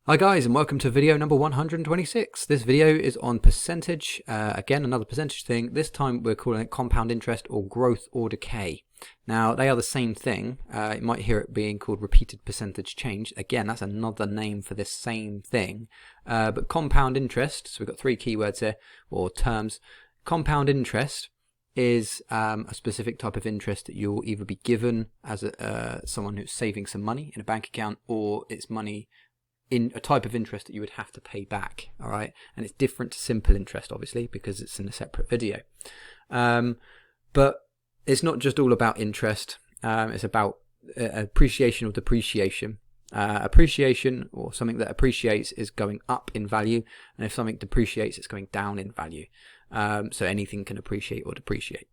Hi guys, and welcome to video number 126. This video is on percentage, again another percentage thing. This time we're calling it compound interest or growth or decay. Now they are the same thing. You might hear it being called repeated percentage change. Again, that's another name for this same thing. But compound interest, so we've got three keywords here, or terms. Compound interest is a specific type of interest that you'll either be given as someone who's saving some money in a bank account, or it's money in a type of interest that you would have to pay back. All right, and it's different to simple interest, obviously, because it's in a separate video. But it's not just all about interest. It's about appreciation or depreciation. Appreciation, or something that appreciates, is going up in value, and if something depreciates, it's going down in value. So anything can appreciate or depreciate.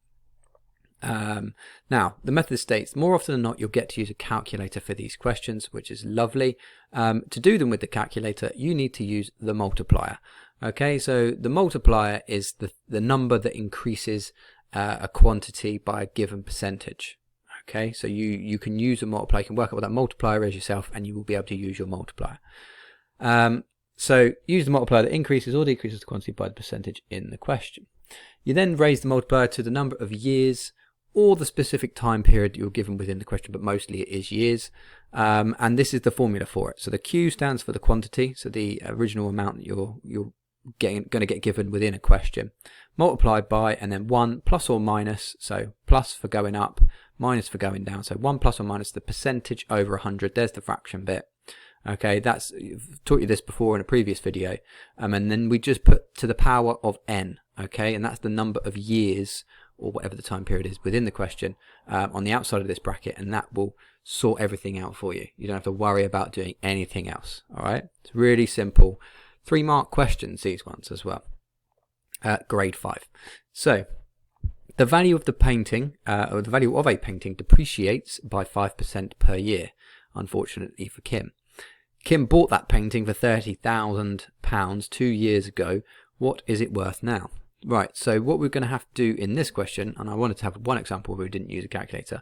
Now, the method states, more often than not, you'll get to use a calculator for these questions, which is lovely. To do them with the calculator, you need to use the multiplier. Okay, so the multiplier is the number that increases a quantity by a given percentage. Okay, so you can use a multiplier, you can work out what that multiplier is yourself, and you will be able to use your multiplier. So use the multiplier that increases or decreases the quantity by the percentage in the question. You then raise the multiplier to the number of years or the specific time period you're given within the question, but mostly it is years. And this is the formula for it. So the Q stands for the quantity, so the original amount that you're going to get given within a question, multiplied by, and then 1 plus or minus, so plus for going up, minus for going down. So 1 plus or minus the percentage over 100. There's the fraction bit. Okay, I've taught you this before in a previous video. And then we just put to the power of n. Okay, and that's the number of years, or whatever the time period is within the question, on the outside of this bracket, and that will sort everything out for you. You don't have to worry about doing anything else. All right, it's really simple. 3-mark questions, these ones as well. Grade 5. So the value of the painting, or the value of a painting, depreciates by 5% per year, unfortunately for Kim. Kim bought that painting for £30,000 2 years ago. What is it worth now? Right, so what we're going to have to do in this question, and I wanted to have one example where we didn't use a calculator,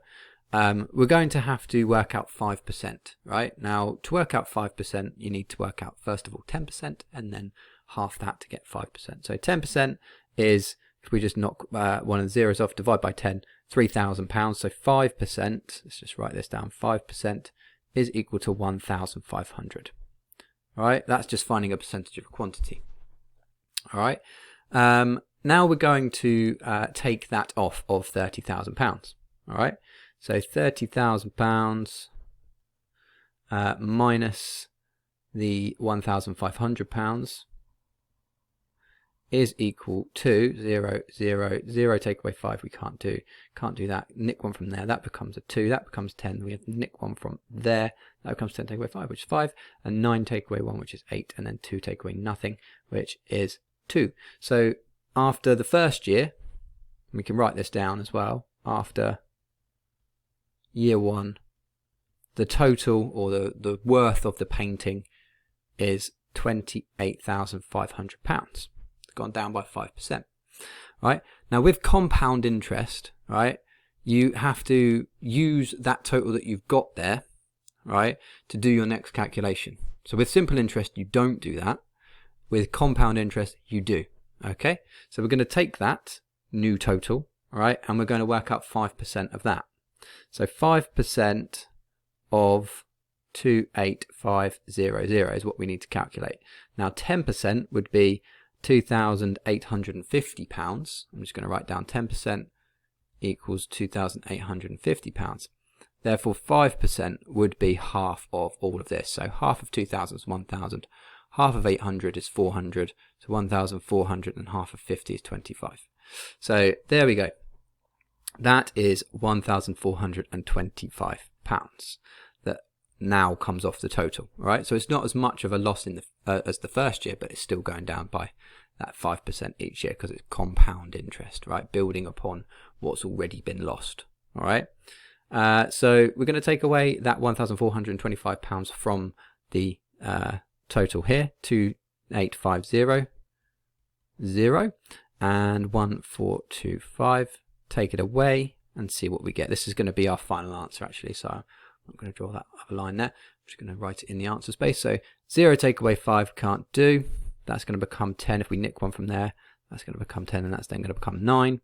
we're going to have to work out 5%, right? Now, to work out 5%, you need to work out, first of all, 10%, and then half that to get 5%. So 10% is, if we just knock one of the zeros off, divide by 10, £3,000. So 5%, let's just write this down, 5% is equal to 1,500. All right, that's just finding a percentage of a quantity. All right. Now we're going to take that off of £30,000. All right, so £30,000 minus the £1,500 is equal to 0, 0, 0. Take away 5. We can't do that. Nick one from there. That becomes a 2. That becomes 10. We have nick one from there. That becomes 10. Take away 5, which is 5, and 9 take away 1, which is 8, and then 2 take away nothing, which is 2. So after the first year, we can write this down as well, after year 1, the total, or the worth of the painting, is £28,500. It's gone down by 5%. Right, now with compound interest, right, you have to use that total that you've got there, right, to do your next calculation. So with simple interest, you don't do that. With compound interest, you do. Okay, so we're going to take that new total, all right, and we're going to work out 5% of that. So 5% of 28500 is what we need to calculate. Now 10% would be £2,850. I'm just going to write down 10% equals £2,850. Therefore 5% would be half of all of this. So half of 2,000 is 1,000. Half of 800 is 400, so 1,400, and half of 50 is 25. So there we go. That is £1,425 that now comes off the total. Right? So it's not as much of a loss in as the first year, but it's still going down by that 5% each year because it's compound interest, right? Building upon what's already been lost. All right. So we're going to take away that £1,425 from the total here, 2,850, 0, and 1,425. Take it away and see what we get. This is going to be our final answer, actually, so I'm not going to draw that other line there. just going to write it in the answer space. So 0 take away 5 can't do. That's going to become 10. If we nick 1 from there, that's going to become 10, and that's then going to become 9.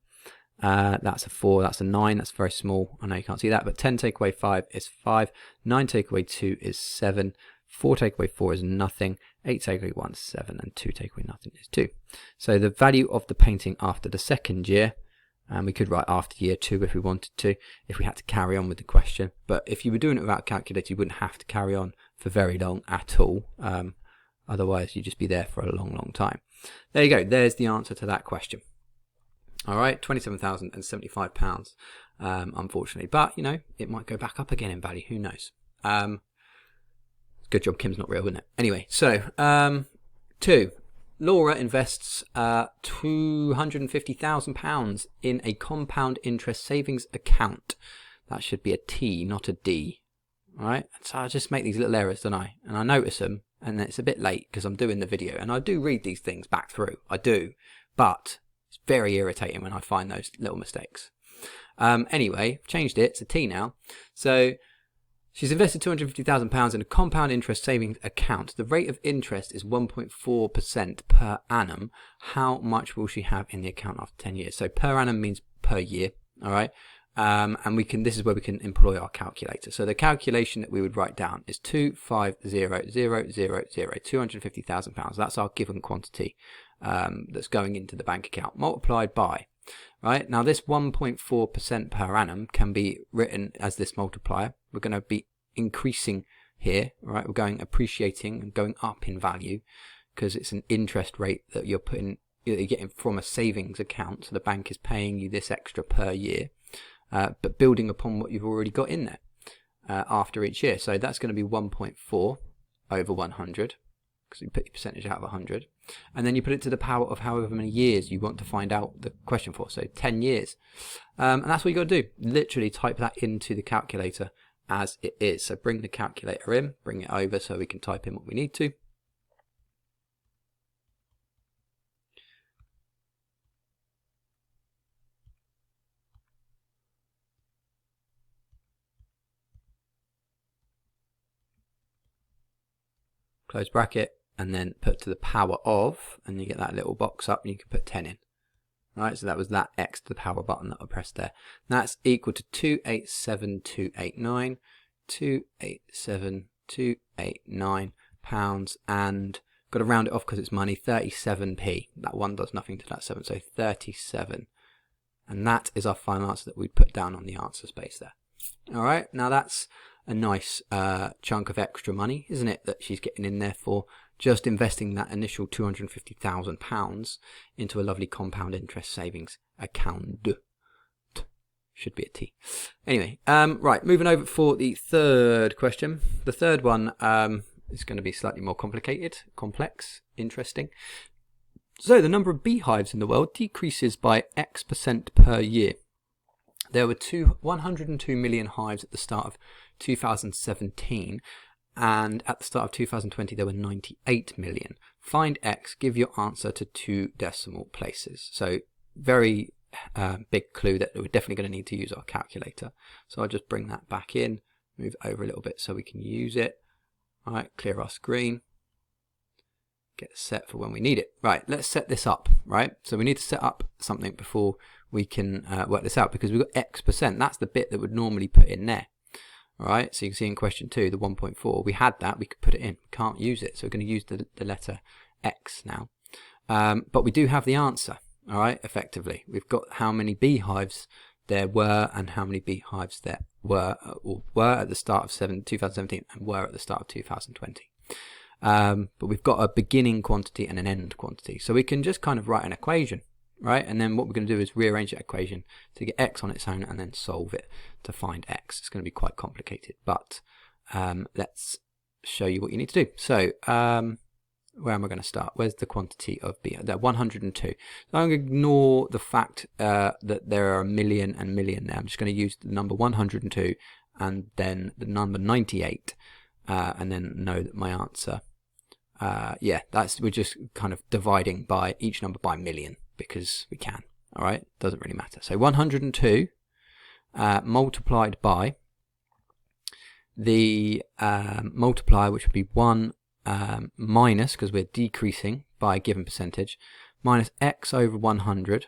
That's a 4, that's a 9, that's very small. I know you can't see that, but 10 take away 5 is 5, 9 take away 2 is 7, 4 take away 4 is nothing, 8 take away 1 is 7, and 2 take away nothing is 2. So the value of the painting after the second year, and we could write after year 2 if we wanted to, if we had to carry on with the question. But if you were doing it without a calculator, you wouldn't have to carry on for very long at all. Otherwise, you'd just be there for a long, long time. There you go. There's the answer to that question. All right, £27,075, unfortunately. But, you know, it might go back up again in value. Who knows? Good job Kim's not real, isn't it? Anyway, so 2. Laura invests £250,000 in a compound interest savings account. That should be a T, not a D. All right, so I just make these little errors, don't I? And I notice them, and it's a bit late because I'm doing the video, and I do read these things back through. I do, but it's very irritating when I find those little mistakes. Anyway, changed it. It's a T now. So she's invested £250,000 in a compound interest savings account. The rate of interest is 1.4% per annum. How much will she have in the account after 10 years? So per annum means per year. All right. And this is where we can employ our calculator. So the calculation that we would write down is 250,000, £250,000. That's our given quantity that's going into the bank account, multiplied by, right? Now this 1.4% per annum can be written as this multiplier. We're going to be increasing here, right? We're going appreciating and going up in value because it's an interest rate that you're getting from a savings account. So the bank is paying you this extra per year. But building upon what you've already got in there after each year. So that's going to be 1.4 over 100, because you put your percentage out of 100. And then you put it to the power of however many years you want to find out the question for. So 10 years. And that's what you got to do. Literally type that into the calculator as it is. So bring the calculator in, bring it over so we can type in what we need to. Close bracket, and then put to the power of, and you get that little box up, and you can put 10 in. Right, so that was that X to the power button that I pressed there. And that's equal to 287,289, 287,289 pounds, and got to round it off because it's money, 37p. That one does nothing to that 7, so 37. And that is our final answer that we put down on the answer space there. All right, now that's a nice chunk of extra money, isn't it, that she's getting in there for just investing that initial £250,000 into a lovely compound interest savings account. Should be a T. Anyway, right, moving over for the third question. The third one is going to be slightly more complicated, complex, interesting. So the number of beehives in the world decreases by X% per year. There were 102 million hives at the start of 2017, and at the start of 2020 there were 98 million. Find X, give your answer to 2 decimal places. So very big clue that we're definitely going to need to use our calculator. So I'll just bring that back in, move over a little bit so we can use it. All right, clear our screen. Get set for when we need it. Right, let's set this up, right? So we need to set up something before we can work this out, because we've got X%. That's the bit that would normally put in there. All right, so you can see in question 2, the 1.4, we had that, we could put it in. We can't use it, so we're going to use the letter X now. But we do have the answer, all right, effectively. We've got how many beehives there were and how many beehives there were at the start of 2017 and were at the start of 2020. But we've got a beginning quantity and an end quantity. So we can just kind of write an equation, right? And then what we're going to do is rearrange that equation to get X on its own and then solve it to find X. It's going to be quite complicated, but let's show you what you need to do. So where am I going to start? Where's the quantity of B? There, 102. So I'm going to ignore the fact that there are a million and million there. I'm just going to use the number 102 and then the number 98 and then know that my answer, yeah, we're just kind of dividing by each number by million because we can. All right, doesn't really matter. So 102 multiplied by the multiplier, which would be 1 minus, because we're decreasing by a given percentage, minus x over 100.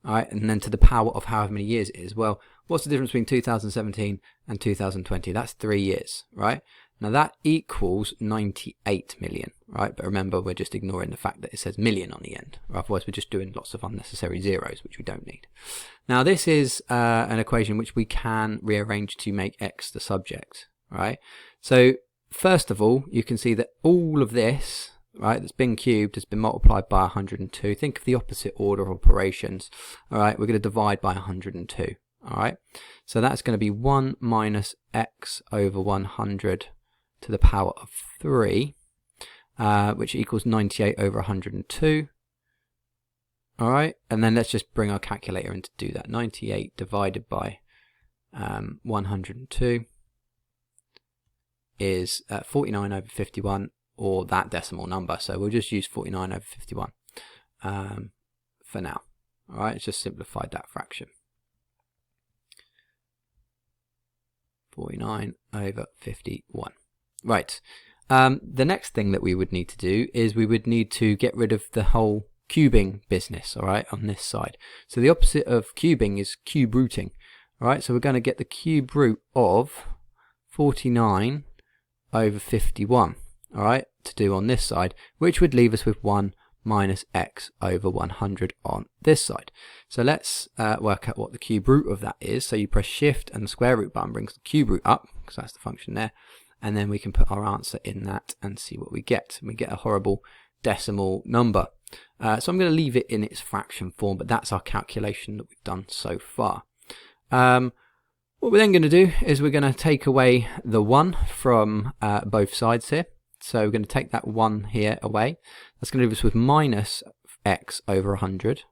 Alright, and then to the power of however many years it is. Well, what's the difference between 2017 and 2020? That's 3 years, right? Now that equals 98 million, right? But remember, we're just ignoring the fact that it says million on the end. Or otherwise, we're just doing lots of unnecessary zeros, which we don't need. Now, this is an equation which we can rearrange to make x the subject, right? So, first of all, you can see that all of this, right, that's been cubed has been multiplied by 102. Think of the opposite order of operations. All right, we're going to divide by 102. All right, so that's going to be 1 minus x over 100 to the power of 3, which equals 98 over 102. All right, and then let's just bring our calculator in to do that. 98 divided by 102 is 49 over 51, or that decimal number. So we'll just use 49 over 51 for now. All right, it's just simplified that fraction. 49 over 51. Right. The next thing that we would need to do is we would need to get rid of the whole cubing business, all right, on this side. So the opposite of cubing is cube rooting. All right, so we're going to get the cube root of 49 over 51, all right, to do on this side, which would leave us with 1 minus x over 100 on this side. So let's work out what the cube root of that is. So you press shift and the square root button brings the cube root up, because that's the function there, and then we can put our answer in that and see what we get. We get a horrible decimal number. So I'm going to leave it in its fraction form, but that's our calculation that we've done so far. What we're then going to do is we're going to take away the 1 from both sides here. So we're going to take that 1 here away. That's going to leave us with minus x over 100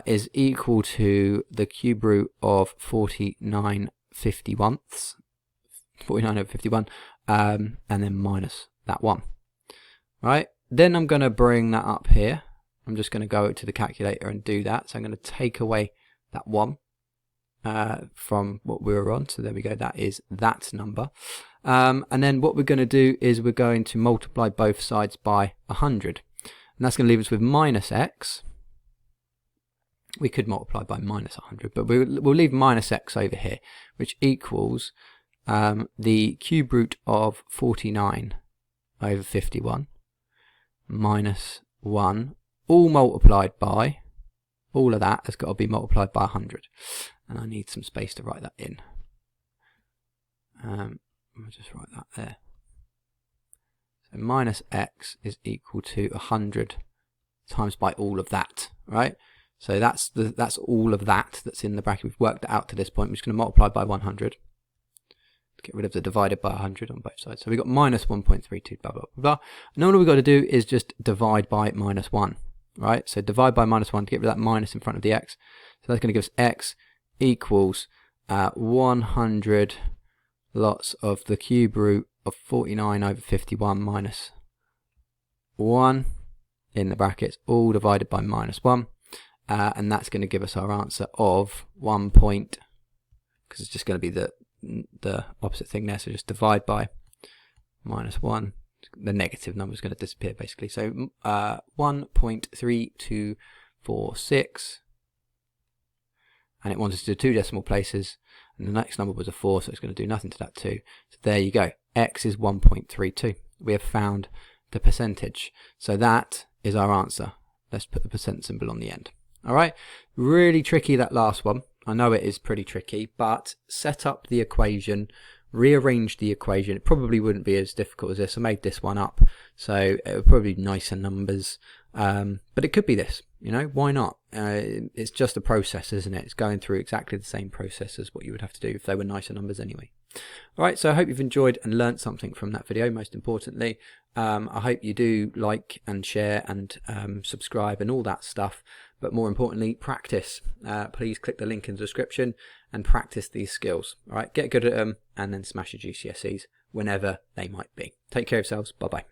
is equal to the cube root of 49 51ths, 49 over 51, and then minus that 1. Right? Then I'm going to bring that up here. I'm just going to go to the calculator and do that. So I'm going to take away that 1 from what we were on. So there we go. That is that number. And then what we're going to do is we're going to multiply both sides by 100. And that's going to leave us with minus x. We could multiply by minus 100, but we'll leave minus x over here, which equals the cube root of 49 over 51 minus 1, all multiplied by, all of that has got to be multiplied by 100. And I need some space to write that in. I'll just write that there. So minus x is equal to 100 times by all of that, right? So that's all of that that's in the bracket. We've worked it out to this point. We're just going to multiply by 100. Get rid of the divided by 100 on both sides. So we've got minus 1.32, blah, blah, blah, blah. And all we've got to do is just divide by minus 1, right? So divide by minus 1 to get rid of that minus in front of the x. So that's going to give us x equals 100 lots of the cube root of 49 over 51 minus 1 in the brackets, all divided by minus 1. And that's going to give us our answer of 1 point, because it's just going to be the opposite thing there. So just divide by minus 1. The negative number is going to disappear basically. So 1.3246. And it wanted to do 2 decimal places. And the next number was a 4, so it's going to do nothing to that 2. So there you go. X is 1.32. We have found the percentage. So that is our answer. Let's put the percent symbol on the end. All right. Really tricky, that last one. I know it is pretty tricky, but set up the equation, rearrange the equation. It probably wouldn't be as difficult as this. I made this one up, so it would probably be nicer numbers. But it could be this, you know, why not? It's just a process, isn't it? It's going through exactly the same process as what you would have to do if they were nicer numbers anyway. All right, so I hope you've enjoyed and learnt something from that video, most importantly. I hope you do like and share and subscribe and all that stuff. But more importantly, practice. Please click the link in the description and practice these skills. All right, get good at them and then smash your GCSEs whenever they might be. Take care of yourselves. Bye-bye.